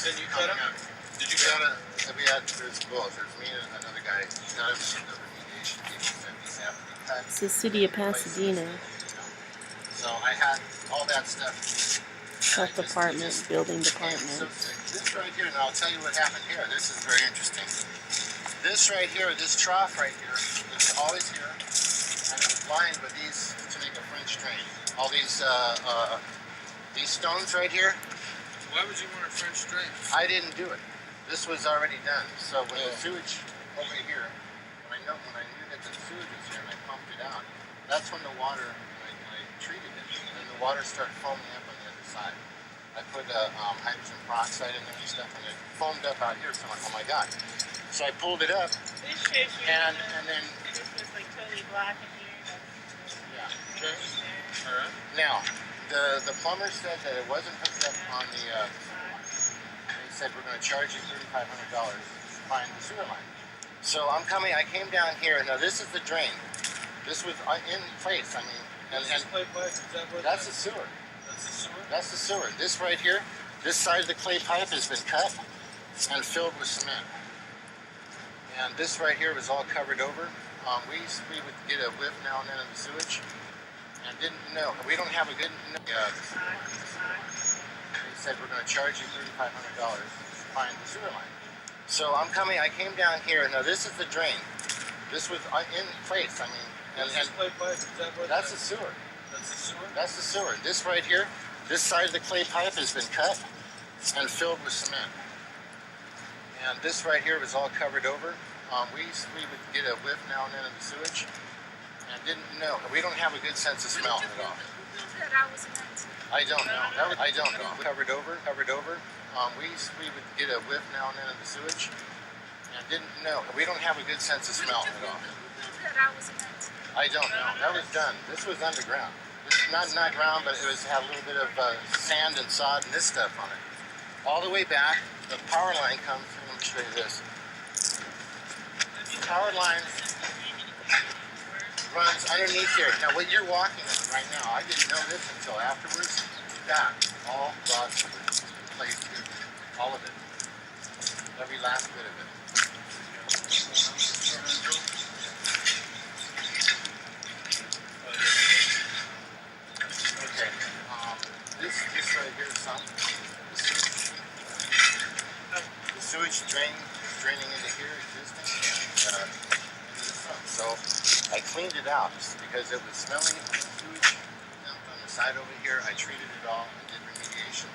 And you cut them? Did you cut them? There's both. There's me and another guy. None of the remediation people said these have to be cut. It's the city of Pasadena. So I had all that stuff. Health department, building So department. this right here, and I'll tell you what happened here. This is very interesting. This right here, this trough right here, is always here. And it was lined with these to make a French drain. All these stones right here. Why would you want a French drain? I didn't do it. This was already done. So when the sewage over here, when I knew that the sewage was here and I pumped it out, that's when the water, when I treated it, and the water started foaming up on the other side. I put hydrogen peroxide in there and stuff, and it foamed up out here. So I'm like, oh my god! So I pulled it up, and then this was like totally black in here. yeah. Okay. All right. Now the plumber said that it wasn't hooked up on the. They said we're going to charge you $3,500 to find the sewer line. So I came down here. Now this is the drain. This was in place. I mean, and Clay pipe, is that what that's the sewer. That's the sewer? That's the sewer. This right here, this side of the clay pipe has been cut and filled with cement. And this right here was all covered over. We would get a whiff now and then of the sewage, and didn't know. We don't have a good. They said we're going to charge you $3,500 to find the sewer line. So I came down here. Now this is the drain. This was in place. I mean, and clay pipe, is that what that's the sewer. That's the sewer? That's the sewer. This right here, this side of the clay pipe has been cut and filled with cement. And this right here was all covered over. We would get a whiff now and then of the sewage, and didn't know. We don't have a good sense of smell at all. I don't know. I don't know. Covered over. We would get a whiff now and then of the sewage, and didn't know. We don't have a good sense of smell at all. I don't know. That was done. This was underground. This is not ground, but it had a little bit of sand and sod and this stuff on it. All the way back, the power line comes. Let me show you this. The power line runs underneath here. Now, what you're walking on right now, I didn't know this until afterwards. That all brought placed here. All of it. Every last bit of it. Okay. This right here is some. The sewage drain is draining into here, existing, and so I cleaned it out because it was smelling. Sewage dumped on the side over here. I treated it all and did remediation.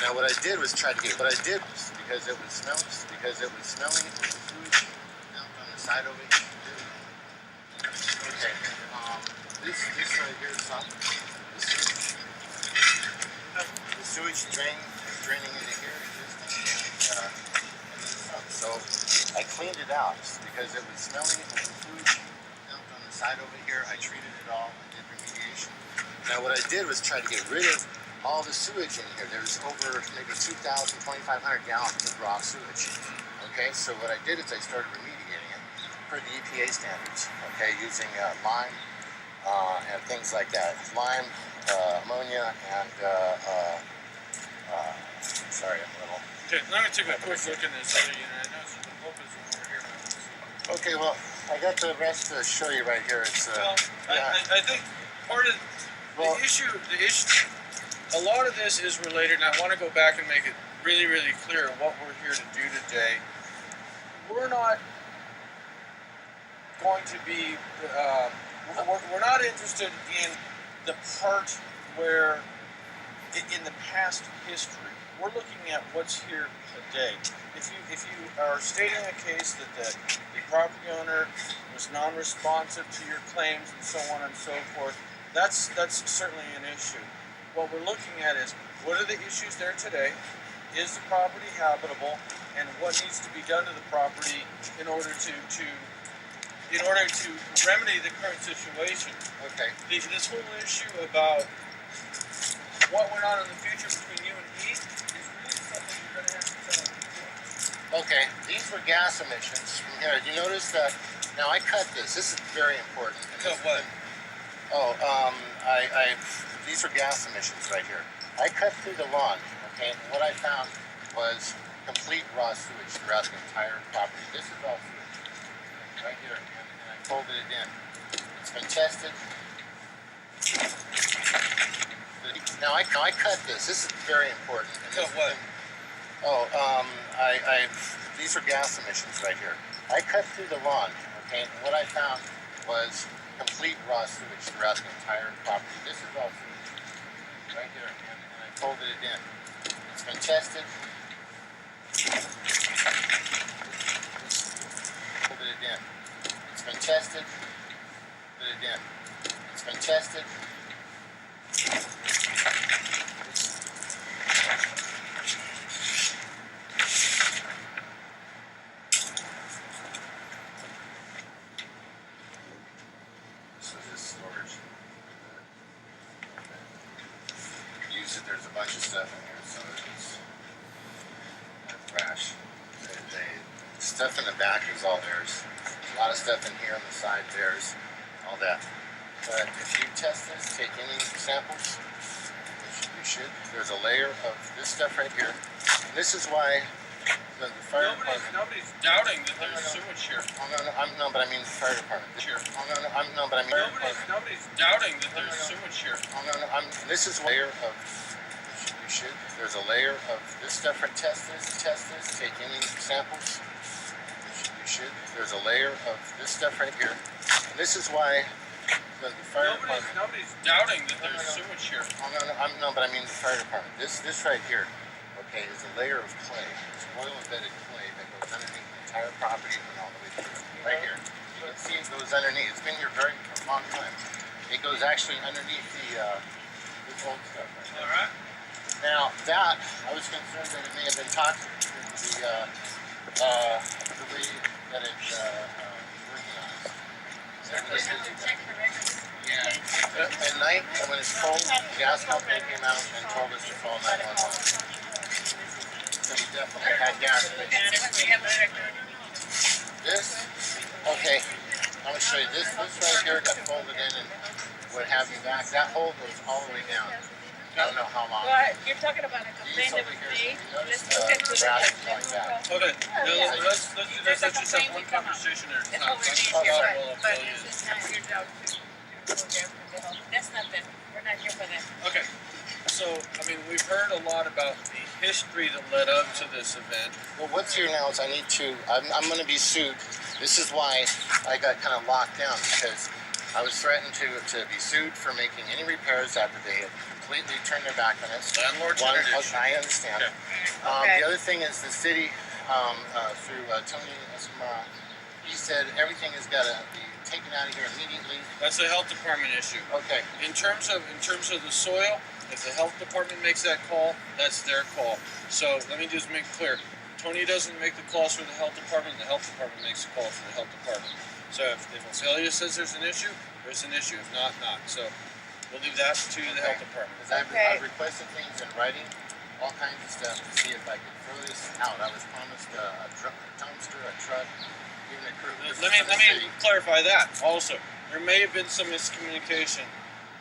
Now what I did was try to get. What I did was because it was smelling. Sewage dumped on the side over here. Okay. This right here is some. The sewage drain is draining into here, existing, and so I cleaned it out because it was smelling. Sewage dumped on the side over here. I treated it all and did remediation. Now what I did was try to get rid of all the sewage in here. There's over maybe 2,000, 2,500 gallons of raw sewage. Okay, so what I did is I started remediating it per the EPA standards. Okay, using lime and things like that. Lime, ammonia, and sorry, I'm a little. Okay, let me take a quick look in this other unit. I know the pump is over here. Okay, well, I got the rest to show you right here. It's Well, yeah. I think part of the issue, a lot of this is related, and I want to go back and make it really, really clear what we're here to do today. We're not going to be, we're not interested in the part where, in the past history, we're looking at what's here today. If you are stating a case that the property owner was non-responsive to your claims and so on and so forth, that's certainly an issue. What we're looking at is, what are the issues there today? Is the property habitable? And what needs to be done to the property in order to remedy the current situation? Okay. This whole issue about what went on in the future between you and he is really something you're going to have to tell him. Okay, these were gas emissions from here. You notice that, now I cut this. This is very important. Cut what? Oh, these are gas emissions right here. I cut through the lawn, okay, and what I found was complete raw sewage throughout the entire property. This is all sewage right here, and I folded it in. It's been tested. Now I cut this. This is very important. Cut what? These are gas emissions right here. I cut through the lawn, okay, and what I found was complete raw sewage throughout the entire property. This is all sewage right here, and I folded it in. It's been tested. Folded it in. It's been tested. Put it in. It's been tested. There's a bunch of stuff in here, so it's trash. The stuff in the back is all theirs. There's a lot of stuff in here on the side, theirs, all that. But if you test this, take any samples, which you should, there's a layer of this stuff right here. And this is why the fire department... Nobody's doubting that there's sewage here. But I mean the fire department. Nobody's doubting that there's sewage here. This is a layer of... There's a layer of this stuff right. Test this, take any samples, which you should. There's a layer of this stuff right here. And this is why the fire department... Nobody's doubting that there's sewage here. But I mean the fire department. This right here, okay, is a layer of clay. It's oil-embedded clay that goes underneath the entire property and all the way through. Right here. You can see it goes underneath. It's been here a long time. It goes actually underneath this old stuff right there. All right. Now that, I was concerned that it may have been toxic to the way that it's working on us. Yeah. At night, when it's cold, the gas company came out and told us to call 911. So we definitely had gas leaks. This, okay, I'm going to show you. This right here got folded in and what have you back. That hole goes all the way down. I don't know how long. Well, you're talking about a complaint that was made. Let's look at the Okay, let's just have one conversation there. That's what we're here for. But it's not your job to go there for the help. That's nothing. We're not here for that. Okay, so, I mean, we've heard a lot about the history that led up to this event. Well, what's here now is I'm going to be sued. This is why I got kind of locked down, because I was threatened to be sued for making any repairs after they had completely turned their back on us. Landlord's I tradition. understand. Okay. The other thing is the city, through Tony Escamara, he said everything has got to be taken out of here immediately. That's a health department issue. Okay. In terms of the soil, if the health department makes that call, that's their call. So let me just make it clear. Tony doesn't make the calls for the health department makes the call for the health department. So if ophelia says there's an issue, there's an issue. If not, not. So we'll leave that to the health department. I've requested things in writing, all kinds of stuff, to see if I could throw this out. I was promised a dumpster, a truck, even a crew. Let me clarify that also. There may have been some miscommunication.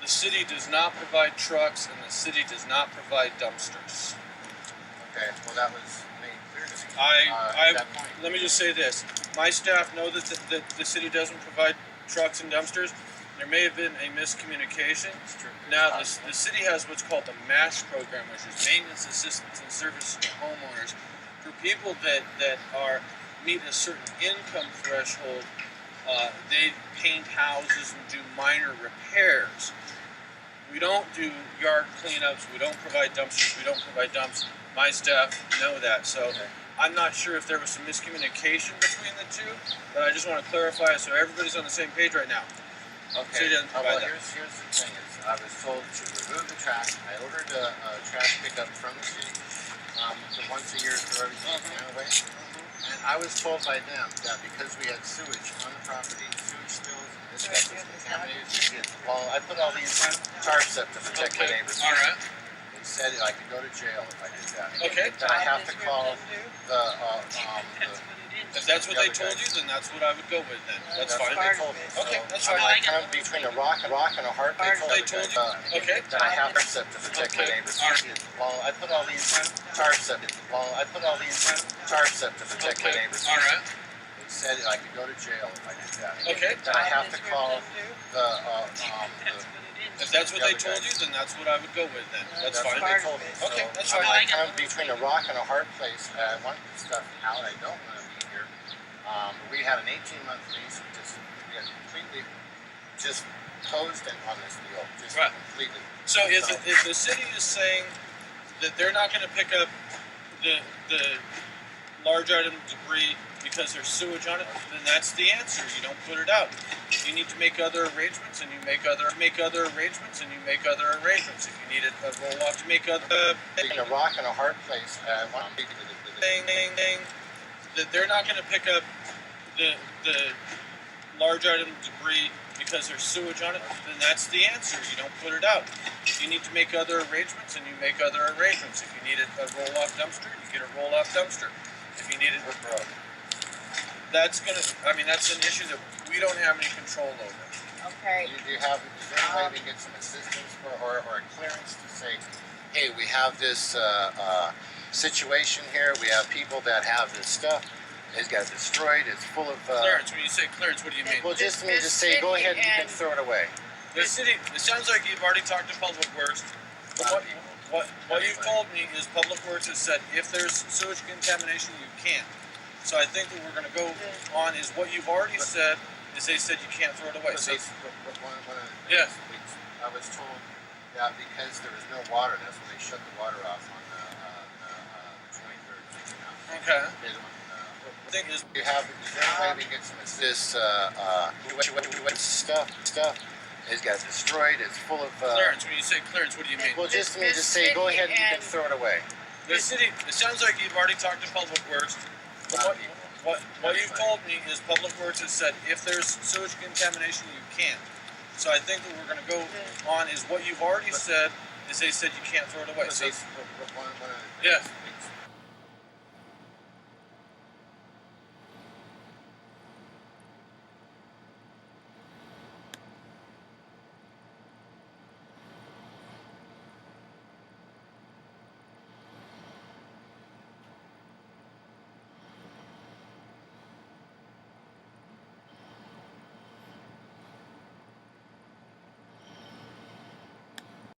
The city does not provide trucks, and the city does not provide dumpsters. Okay, well that was made clear to me at that point. Let me just say this. My staff know that the city doesn't provide trucks and dumpsters. There may have been a miscommunication. Now, the city has what's called the MASH program, which is Maintenance Assistance and Services to Homeowners. For people that meet a certain income threshold, they paint houses and do minor repairs. We don't do yard cleanups. We don't provide dumpsters. We don't provide dumps. My staff know that. So I'm not sure if there was some miscommunication between the two, but I just want to clarify it so everybody's on the same page right now. Okay. Here's the thing: I was told to remove the trash. I ordered a trash pickup from the city. Once a year throw everything away. And I was told by them that because we had sewage on the property, sewage spills, and this stuff was contaminated. Well, I put all these tarps up to protect my neighbors. All right. They said I could go to jail if I did that. Okay. That I have to call the If that's what they told you, then that's what I would go with. Then that's fine. What they told me. Okay, that's I'm fine. like kind of between a rock and a hard place. They told you. Okay. That I have set to protect my neighbors. Well, I put all these charge set. Well, I put all these charge set to protect my neighbors. All right. They said I could go to jail if I did that. Okay. That I have to call the If that's what they told you, then that's what I would go with. Then that's fine. What they told me. Okay, that's I'm fine. like kind of between a rock and a hard place. I want this stuff out. I don't want to be here. We had an 18-month lease. We had completely just closed in on this deal. Just Right. completely. So if the city is saying that they're not going to pick up the large item debris because there's sewage on it, then that's the answer. You don't put it out. You need to make other arrangements, and you make other arrangements, and you make other arrangements. If you need a roll off to make other Between a rock and a hard place. I want to be thing that they're not going to pick up the large item debris because there's sewage on it, then that's the answer. You don't put it out. You need to make other arrangements, and you make other arrangements. If you need a roll-off dumpster, you get a roll-off dumpster. If you need it, that's an issue that we don't have any control over. Okay. Do you have, is there any way we get some assistance or a clearance to say, hey, we have this situation here, we have people that have this stuff, it's got destroyed, it's full of... Clearance, when you say clearance, what do you mean? well, just say, go ahead and you can throw it away. The city, it sounds like you've already talked to Public Works. But what you've told me is Public Works has said if there's sewage contamination, you can't. So I think what we're going to go on is what you've already said is they said you can't throw it away. So Yes. I was told that because there was no water, that's when they shut the water off on the 23rd. okay. The thing is, You have, is there any way we get some this stuff? It's got destroyed. It's full of clearance. When you say clearance, what do you mean? well, just say, go ahead and you can throw it away. The city. It sounds like you've already talked to Public Works. But what you've told me is Public Works has said if there's sewage contamination, you can't. So I think what we're going to go on is what you've already said is they said you can't throw it away. So One of the yeah.